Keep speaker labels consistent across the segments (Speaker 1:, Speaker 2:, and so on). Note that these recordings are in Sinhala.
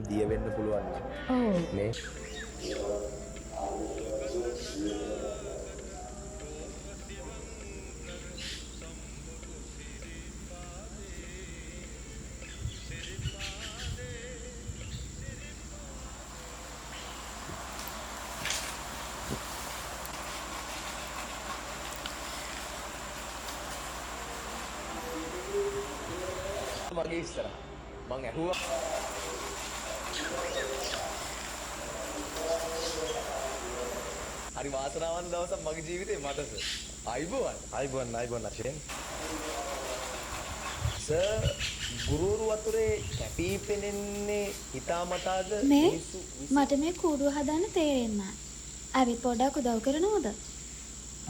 Speaker 1: දිය වෙන්න පුළුවන්
Speaker 2: ඔව්.
Speaker 1: නේ. මගේ ඉස්සර මං ඇහුවා හරි වාසනාවන්ත දවසක් මගේ ජීවිතේ මටස. අයිබෝන් අශේන්. සර් ගුරුවරු අතරේ කැපී පෙනෙන්නේ හිතාමතාද
Speaker 2: මේ මට මේ කූඩුව හදන්න තේරෙන්නේ නැහැ. ඇවිත් පොඩ්ඩක් උදව් කරනවද?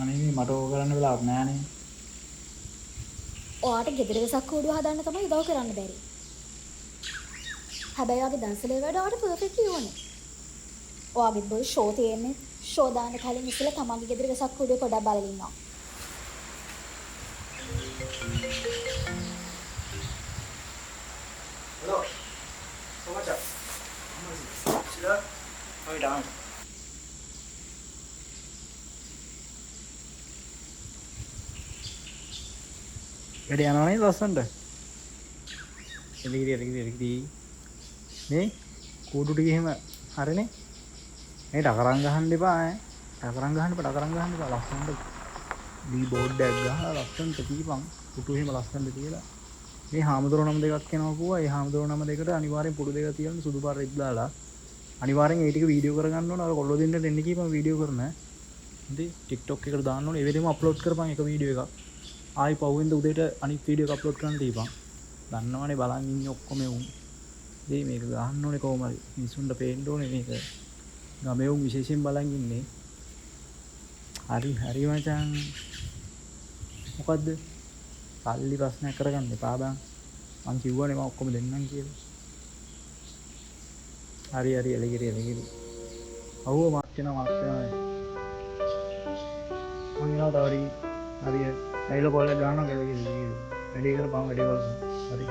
Speaker 3: අනේ මට ඕක කරන්න වෙලාවක් නෑනේ.
Speaker 2: ඔයාට ගෙදර වෙසක් කූඩුව හදන්න තමයි උදව් කරන්න බැරි. හැබැයි ඔයාගේ දන්සලේ වැඩ ඔයාට පර්ෆෙක්ට්ලි ඕනේ. ඔයාගේ බෝ ෂෝ තියෙන්නේ. ෂෝ දාන්න කලින් ඉස්සෙල්ලා තමන්ගේ ගෙදර වෙසක් කූඩුව පොඩ්ඩක් බලලා ඉන්නවා.
Speaker 3: Hello. So much up. Sila. How are you doing? වැඩ යනවනේ ලස්සනට. එළිගිරි. මේ කූඩු ටික එහෙම හරිනේ. මේ ඩකරන් ගහන්න එපා ඈ. ඩකරන් ගහන්න එපා ලස්සනට. දී බෝඩ් එකක් ගහලා ලස්සනට තියපන්. පුටු එහෙම ලස්සනට තියලා. මේ හාමුදුරුවෝ නම දෙකක් කියනවා කිව්වා. ඒ හාමුදුරුවෝ නම දෙකට අනිවාර්යෙන් පුටු දෙක තියන්න සුදු පාට රිත් දාලා. අනිවාර්යෙන් ඒ ටික වීඩියෝ කරගන්න ඕන. අර කොල්ලෝ දෙන්නට එන්න කීපම වීඩියෝ කරන. ඉතින් TikTok එකට දාන්න ඕනේ. ඒ වෙලෙම අප්ලෝඩ් කරපන් එක වීඩියෝ එකක්. ආයි පහුවෙන්ද උදේට අනිත් වීඩියෝ එක අප්ලෝඩ් කරන්න දීපන්. දන්නවනේ බලන් ඉන්නේ ඔක්කොම උන්. ඉතින් මේක ගහන්න ඕනේ කොහොම හරි. මිනිස්සුන්ට පේන්න ඕනේ මේක. ගමේ උන් විශේෂයෙන් බලන් ඉන්නේ. හරි මචං. මොකද්ද? සල්ලි ප්‍රශ්නයක් කරගන්න එපා බං. මං කිව්වනේ මම ඔක්කොම දෙන්නම් කියලා. හරි එළිගිරි. අවුව මාත් වෙනවා. මං යනවා තවරි. හරි ඇයිල කොල්ල ගානවා කියලා වැඩි කරපන් වැඩි කරපන්. හරි